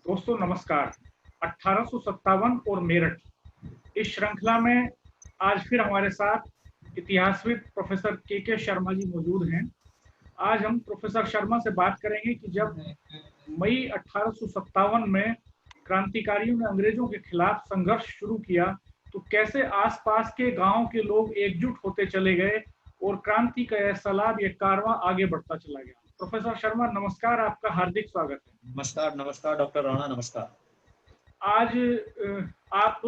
दोस्तों नमस्कार। 1857 और मेरठ इस श्रृंखला में आज फिर हमारे साथ इतिहासविद प्रोफेसर के शर्मा जी मौजूद हैं। आज हम प्रोफेसर शर्मा से बात करेंगे कि जब मई 1857 में क्रांतिकारियों ने अंग्रेजों के खिलाफ संघर्ष शुरू किया तो कैसे आसपास के गांव के लोग एकजुट होते चले गए और क्रांति का यह सलाब, यह कारवां आगे बढ़ता चला गया। प्रोफेसर शर्मा नमस्कार, आपका हार्दिक स्वागत है। नमस्कार नमस्कार डॉक्टर राणा, नमस्कार। आज आप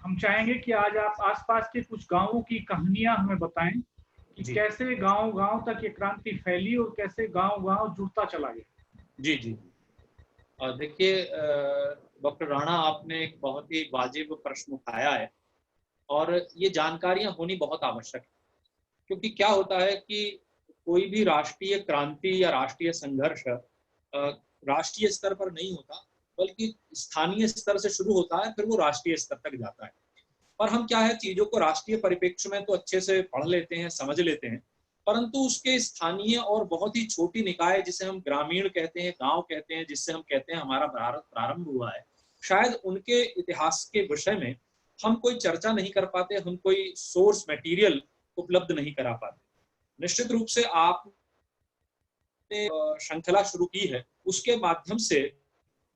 हम चाहेंगे कि आज आप आसपास के कुछ गांवों की कहानियां हमें बताएं कि कैसे गांव-गांव तक ये क्रांति फैली और कैसे गांव-गांव जुड़ता चला गया। जी जी। और देखिए डॉक्टर राणा, आपने एक बहुत ही वाजिब प्रश्न उठाया है और ये जानकारियां होनी बहुत आवश्यक है, क्योंकि क्या होता है कि कोई भी राष्ट्रीय क्रांति या राष्ट्रीय संघर्ष राष्ट्रीय स्तर पर नहीं होता, बल्कि स्थानीय स्तर से शुरू होता है, फिर वो राष्ट्रीय स्तर तक जाता है। और हम क्या है, चीजों को राष्ट्रीय परिप्रेक्ष्य में तो अच्छे से पढ़ लेते हैं, समझ लेते हैं, परंतु उसके स्थानीय और बहुत ही छोटी निकाय, जिसे हम ग्रामीण कहते हैं, गांव कहते हैं, जिससे हम कहते हैं हमारा भारत प्रारंभ हुआ है, शायद उनके इतिहास के विषय में हम कोई चर्चा नहीं कर पाते, हम कोई सोर्स मटेरियल उपलब्ध नहीं करा पाते। निश्चित रूप से आपने श्रृंखला शुरू की है, उसके माध्यम से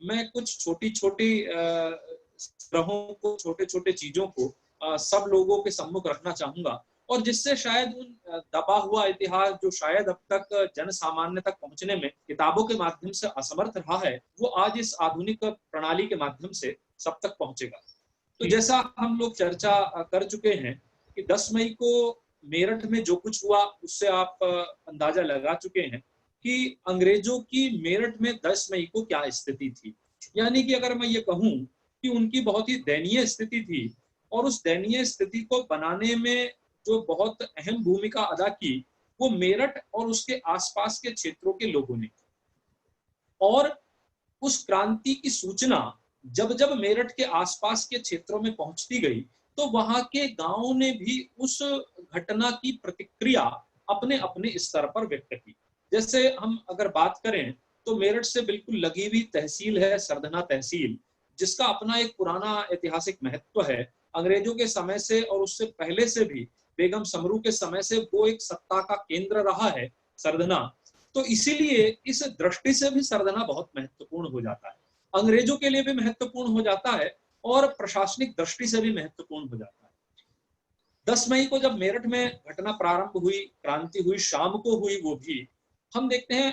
मैं कुछ छोटी छोटी ग्रहों को, छोटे छोटे चीजों को सब लोगों के सम्मुख रखना चाहूंगा, और जिससे शायद उन दबा हुआ इतिहास जो शायद अब तक जन सामान्य तक पहुंचने में किताबों के माध्यम से असमर्थ रहा है, वो आज इस आधुनिक प्रणाली के माध्यम से सब तक पहुंचेगा। तो जैसा हम लोग चर्चा कर चुके हैं कि 10 मई को मेरठ में जो कुछ हुआ, उससे आप अंदाजा लगा चुके हैं कि अंग्रेजों की मेरठ में 10 मई को क्या स्थिति थी। यानी कि अगर मैं ये कहूं कि उनकी बहुत ही दयनीय स्थिति थी, और उस दयनीय स्थिति को बनाने में जो बहुत अहम भूमिका अदा की, वो मेरठ और उसके आसपास के क्षेत्रों के लोगों ने। और उस क्रांति की सूचना जब जब मेरठ के आसपास के क्षेत्रों में पहुंचती गई, तो वहां के गांवों ने भी उस घटना की प्रतिक्रिया अपने अपने स्तर पर व्यक्त की। जैसे हम अगर बात करें तो मेरठ से बिल्कुल लगी हुई तहसील है सरधना तहसील, जिसका अपना एक पुराना ऐतिहासिक महत्व है। अंग्रेजों के समय से और उससे पहले से भी, बेगम समरू के समय से वो एक सत्ता का केंद्र रहा है सरधना। तो इसीलिए इस दृष्टि से भी सरधना बहुत महत्वपूर्ण हो जाता है, अंग्रेजों के लिए भी महत्वपूर्ण हो जाता है और प्रशासनिक दृष्टि से भी महत्वपूर्ण हो जाता है। 10 मई को जब मेरठ में घटना प्रारंभ हुई, क्रांति हुई, शाम को हुई, वो भी हम देखते हैं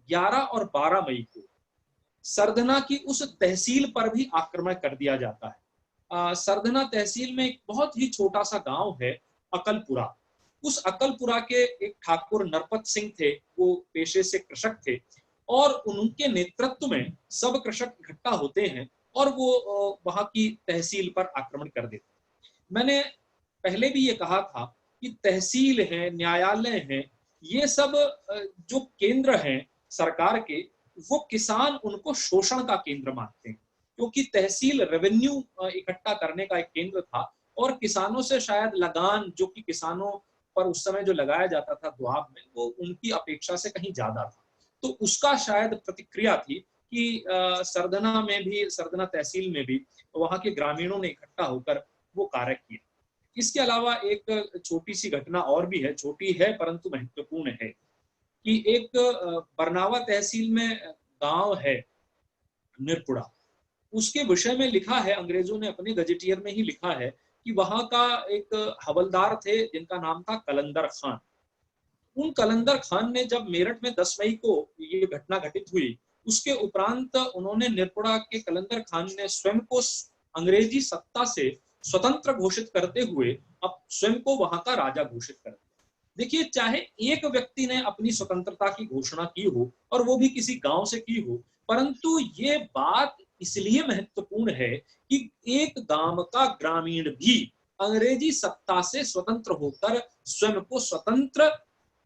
11 और 12 मई को सरधना की उस तहसील पर भी आक्रमण कर दिया जाता है। सरधना तहसील में एक बहुत ही छोटा सा गांव है अकलपुरा। उस अकलपुरा के एक ठाकुर नरपत सिंह थे, वो पेशे से कृषक थे, और उनके नेतृत्व में सब कृषक इकट्ठा होते हैं और वो वहां की तहसील पर आक्रमण कर देते हैं। मैंने पहले भी ये कहा था कि तहसील है, न्यायालय है, ये सब जो केंद्र हैं सरकार के, वो किसान उनको शोषण का केंद्र मानते हैं, क्योंकि तहसील रेवेन्यू इकट्ठा करने का एक केंद्र था, और किसानों से शायद लगान, जो कि किसानों पर उस समय जो लगाया जाता था दुआब में, वो उनकी अपेक्षा से कहीं ज्यादा था। तो उसका शायद प्रतिक्रिया थी कि सरधना में भी, सरधना तहसील में भी वहां के ग्रामीणों ने इकट्ठा होकर वो कार्य किया। इसके अलावा एक छोटी सी घटना और भी है, छोटी है परंतु महत्वपूर्ण है, कि एक बरनावा तहसील में गांव है निरपुड़ा, उसके विषय में लिखा है, अंग्रेजों ने अपने गजेटियर में ही लिखा है कि वहां का एक हवलदार थे जिनका नाम था कलंदर खान। उन कलंदर खान ने जब मेरठ में 10 मई को ये घटना घटित हुई, उसके उपरांत उन्होंने, निरपुड़ा के कलंदर खान ने स्वयं को अंग्रेजी सत्ता से स्वतंत्र घोषित करते हुए अब स्वयं को वहां का राजा घोषित कर दिया। देखिए, चाहे एक व्यक्ति ने अपनी स्वतंत्रता की घोषणा की हो और वो भी किसी गांव से की हो, परंतु ये बात इसलिए महत्वपूर्ण है कि एक गांव का ग्रामीण भी अंग्रेजी सत्ता से स्वतंत्र होकर स्वयं को स्वतंत्र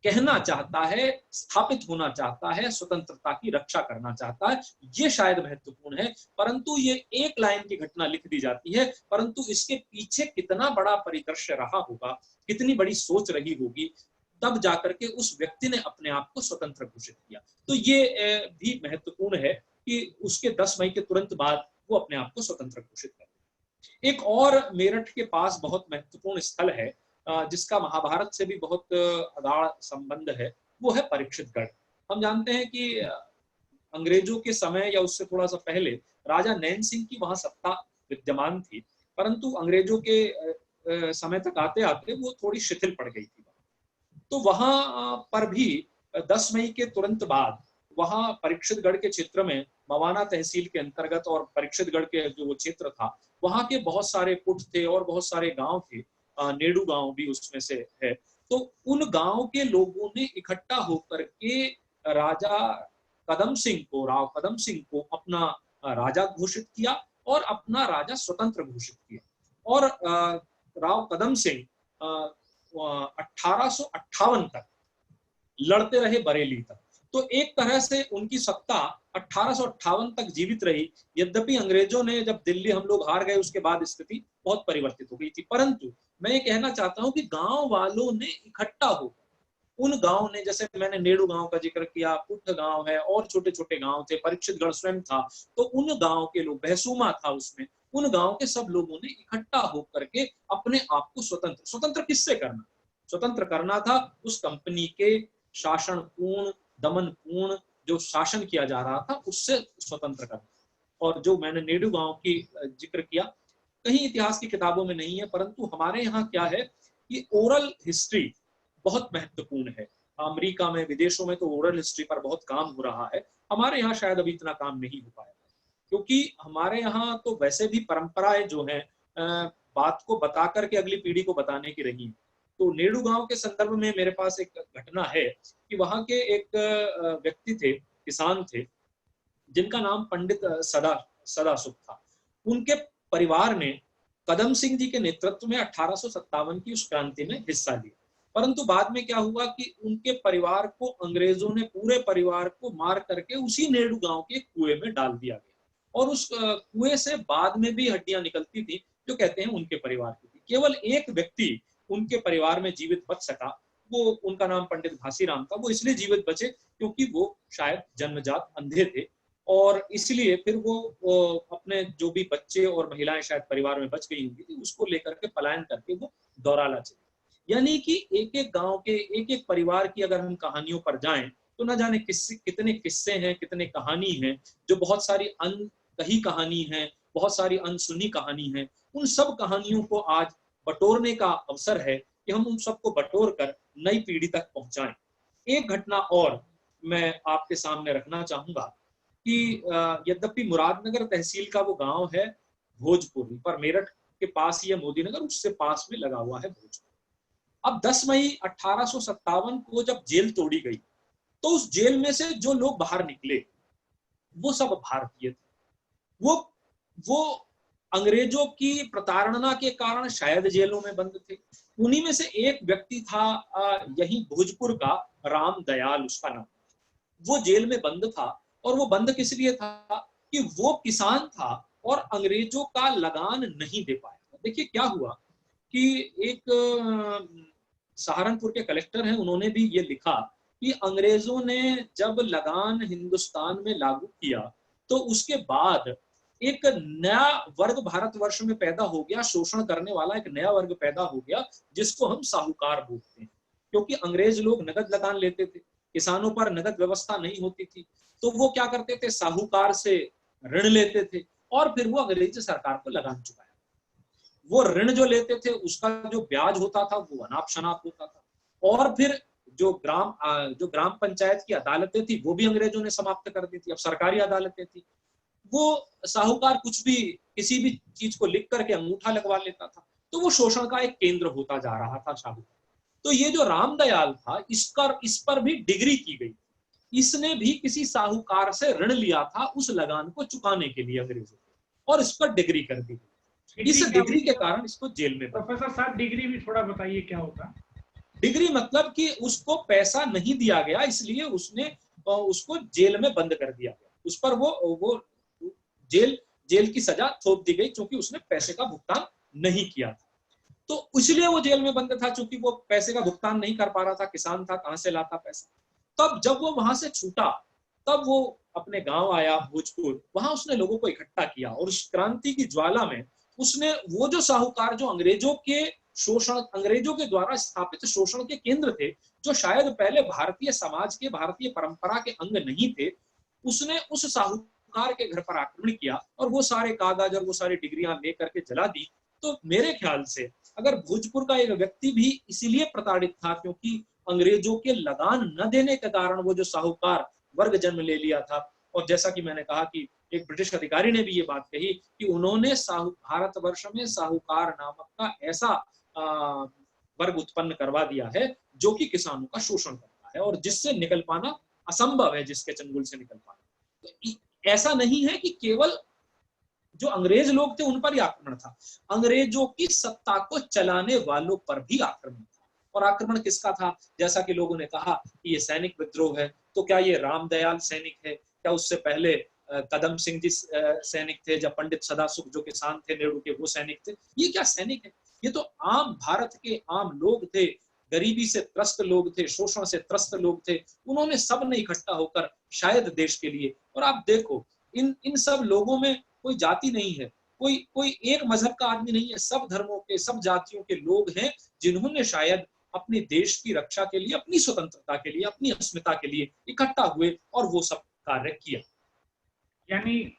कहना चाहता है, स्थापित होना चाहता है, स्वतंत्रता की रक्षा करना चाहता है। ये शायद महत्वपूर्ण है, परंतु ये एक लाइन की घटना लिख दी जाती है, परंतु इसके पीछे कितना बड़ा परिदृश्य रहा होगा, कितनी बड़ी सोच रही होगी, तब जाकर के उस व्यक्ति ने अपने आप को स्वतंत्र घोषित किया। तो ये भी महत्वपूर्ण है। कि उसके 10 मई के तुरंत बाद वो अपने आप को स्वतंत्र घोषित कर दिया। एक और मेरठ के पास बहुत महत्वपूर्ण स्थल है जिसका महाभारत से भी बहुत गाढ़ संबंध है, वो है परीक्षितगढ़। हम जानते हैं कि अंग्रेजों के समय या उससे थोड़ा सा पहले राजा नैन सिंह की वहां सत्ता विद्यमान थी, परंतु अंग्रेजों के समय तक आते आते वो थोड़ी शिथिल पड़ गई थी। तो वहां पर भी 10 मई के तुरंत बाद वहां परीक्षितगढ़ के क्षेत्र में मवाना तहसील के अंतर्गत और परीक्षितगढ़ के जो वो क्षेत्र था, वहां के बहुत सारे पुट थे और बहुत सारे गांव थे, नेडू गांव भी उसमें से है। तो उन गांव के लोगों ने इकट्ठा होकर के राजा कदम सिंह को, राव कदम सिंह को अपना राजा घोषित किया और अपना राजा स्वतंत्र घोषित किया। और राव कदम सिंह 1858 तक लड़ते रहे बरेली तक। तो एक तरह से उनकी सत्ता 1858 तक जीवित रही। यद्यपि अंग्रेजों ने जब दिल्ली हम लोग हार गए उसके बाद स्थिति बहुत परिवर्तित हो गई थी, परंतु मैं ये कहना चाहता हूं कि गांव वालों ने इकट्ठा होकर उन गांव ने, जैसे मैंने नेडू गांव का जिक्र किया, पुठ गांव है और छोटे छोटे गांव थे, परीक्षितगढ़ स्वयं था, तो उन गांव के लोग, बहसूमा था उसमें, उन गांव के सब लोगों ने इकट्ठा होकर के अपने आप को स्वतंत्र किससे करना, स्वतंत्र करना था उस कंपनी के शासन पूर्ण, दमन पूर्ण जो शासन किया जा रहा था उससे स्वतंत्र करना। और जो मैंने नेडू गांव की जिक्र किया, कहीं इतिहास की किताबों में नहीं है, परंतु हमारे यहाँ क्या है कि ओरल हिस्ट्री बहुत महत्वपूर्ण है। अमेरिका में, विदेशों में तो ओरल हिस्ट्री पर बहुत काम हो रहा है, हमारे यहाँ शायद अभी इतना काम नहीं हो पाया, क्योंकि हमारे यहाँ तो वैसे भी परंपराएं जो हैं बात को बता करके अगली पीढ़ी को बताने की रही। तो नेडू गांव के संदर्भ में मेरे पास एक घटना है कि वहां के एक व्यक्ति थे, किसान थे, जिनका नाम पंडित सदासुख था। उनके परिवार ने कदम सिंह जी के नेतृत्व में 1857 की उस क्रांति में हिस्सा लिया, परंतु बाद में क्या हुआ कि उनके परिवार को अंग्रेजों ने, पूरे परिवार को मार करके उसी नेडू गांव के कुएं में डाल दिया गया। और उस कुएं से बाद में भी हड्डियां निकलती थी जो कहते हैं उनके परिवार की थी। केवल एक व्यक्ति उनके परिवार में जीवित बच सका, वो, उनका नाम पंडित घासीराम था। वो इसलिए जीवित बचे क्योंकि वो शायद जन्मजात अंधे थे, और इसलिए फिर वो अपने जो भी बच्चे और महिलाएं शायद परिवार में बच गई होंगी, उसको लेकर के पलायन करके वो दौराला चले। यानी कि एक एक गांव के, एक एक परिवार की अगर हम कहानियों पर जाएं तो न जाने कितने किस्से हैं, कितने कहानी हैं, जो बहुत सारी अनकही कहानी है, बहुत सारी अनसुनी कहानी है। उन सब कहानियों को आज बटोरने का अवसर है कि हम उन सबको बटोर कर नई पीढ़ी तक पहुंचाएं। एक घटना और मैं आपके सामने रखना चाहूंगा कि यद्यपि मुरादनगर तहसील का वो गांव है भोजपुर, पर मेरठ के पास ही है मोदीनगर, उससे पास में लगा हुआ है भोजपुर। अब 10 मई 1857 को जब जेल तोड़ी गई तो उस जेल में से जो लोग बाहर निकले वो सब भारतीय थे। वो अंग्रेजों की प्रताड़ना के कारण शायद जेलों में बंद थे। उन्हीं में से एक व्यक्ति था यही भोजपुर का राम दयाल उसका नाम। वो जेल में बंद था, और वो बंद किस लिए था कि वो किसान था और अंग्रेजों का लगान नहीं दे पाया। देखिए क्या हुआ कि एक सहारनपुर के कलेक्टर हैं, उन्होंने भी ये लिखा कि अंग्रेजों ने जब लगान हिंदुस्तान में लागू किया तो उसके बाद एक नया वर्ग भारतवर्ष में पैदा हो गया, शोषण करने वाला एक नया वर्ग पैदा हो गया जिसको हम साहूकार बोलते हैं। क्योंकि अंग्रेज लोग नगद लगान लेते थे, किसानों पर नगद व्यवस्था नहीं होती थी, तो वो क्या करते थे, साहूकार से ऋण लेते थे और फिर वो अंग्रेजी सरकार को लगान चुकाया। वो ऋण जो लेते थे उसका जो ब्याज होता था वो अनाप शनाप होता था, और फिर जो ग्राम पंचायत की अदालतें थी वो भी अंग्रेजों ने समाप्त कर दी थी। अब सरकारी अदालतें थी, वो साहूकार कुछ भी, किसी भी चीज को लिख करके अंगूठा लगवा लेता था, तो वो शोषण का एक केंद्र होता जा रहा था साहूकार। तो ये जो रामदयाल था, इस पर भी डिग्री की गई। इसने भी किसी साहूकार से ऋण लिया था उस लगान को चुकाने के लिए अंग्रेजों को, और इस पर डिग्री कर दी। इस डिग्री के कारण इसको जेल में। प्रोफेसर साहब डिग्री भी थोड़ा बताइए क्या होता? डिग्री मतलब कि उसको पैसा नहीं दिया गया, इसलिए उसने उसको जेल में बंद कर दिया गया, उस पर वो जेल की सजा थोप दी गई क्योंकि उसने पैसे का भुगतान नहीं किया था। तो इसलिए वो जेल में बंद था, क्योंकि वो पैसे का भुगतान नहीं कर पा रहा था, किसान था, कहां से लाता पैसा। तब जब वो वहां से छूटा तब वो अपने गांव आया भोजपुर, वहां उसने लोगों को इकट्ठा किया और उस क्रांति की ज्वाला में उसने वो जो साहूकार जो अंग्रेजों के शोषण, अंग्रेजों के द्वारा स्थापित शोषण के केंद्र थे, जो शायद पहले भारतीय समाज के, भारतीय परंपरा के अंग नहीं थे, उसने उस साहूकार के घर पर आक्रमण किया और वो सारे कागज और वो सारी डिग्रियां लेकर के जला दी। तो मेरे ख्याल से अगर भोजपुर का एक व्यक्ति भी इसीलिए प्रताड़ित था क्योंकि अंग्रेजों के लगान न देने के कारण वो जो साहूकार वर्ग जन्म ले लिया था, और जैसा कि मैंने कहा कि एक ब्रिटिश अधिकारी ने भी ये बात कही कि उन्होंने भारतवर्ष में साहूकार नामक का ऐसा वर्ग उत्पन्न करवा दिया है जो कि किसानों का शोषण करता है और जिससे निकल पाना असंभव है, जिसके चंगुल से निकल पाना। तो ऐसा नहीं है कि केवल जो अंग्रेज लोग थे उन पर ही आक्रमण था, अंग्रेजों की सत्ता को चलाने वालों पर भी आक्रमण था। और आक्रमण किसका था? जैसा कि लोगों ने कहा कि ये सैनिक विद्रोह है, तो क्या ये रामदयाल सैनिक है? क्या उससे पहले कदम सिंह जी सैनिक थे? जब पंडित सदासुख जो किसान थे नेहरू के, वो सैनिक थे? ये क्या सैनिक है? ये तो आम भारत के आम लोग थे, गरीबी से त्रस्त लोग थे, शोषण से त्रस्त लोग थे। उन्होंने सब ने इकट्ठा होकर शायद देश के लिए, और आप देखो इन सब लोगों में कोई जाति नहीं है, कोई एक मजहब का आदमी नहीं है, सब धर्मों के, सब जातियों के लोग हैं जिन्होंने शायद अपने देश की रक्षा के लिए, अपनी स्वतंत्रता के लिए, अपनी अस्मिता के लिए इकट्ठा हुए और वो सब कार्य किया। यानी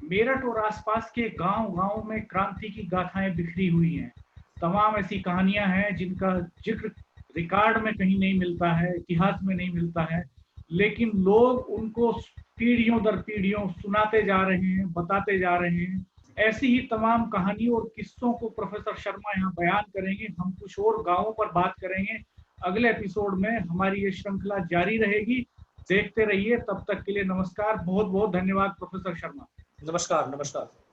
मेरठ और आसपास के गांव-गांव में क्रांति की गाथाएं बिखरी हुई हैं। तमाम ऐसी कहानियां हैं जिनका जिक्र रिकॉर्ड में कहीं नहीं मिलता है, इतिहास में नहीं मिलता है, लेकिन लोग उनको पीढ़ियों दर पीढ़ियों सुनाते जा रहे हैं, बताते जा रहे हैं। ऐसी ही तमाम कहानी और किस्सों को प्रोफेसर शर्मा यहाँ बयान करेंगे। हम कुछ और गांवों पर बात करेंगे अगले एपिसोड में। हमारी ये श्रृंखला जारी रहेगी, देखते रहिए। तब तक के लिए नमस्कार, बहुत बहुत धन्यवाद प्रोफेसर शर्मा। नमस्कार। नमस्कार।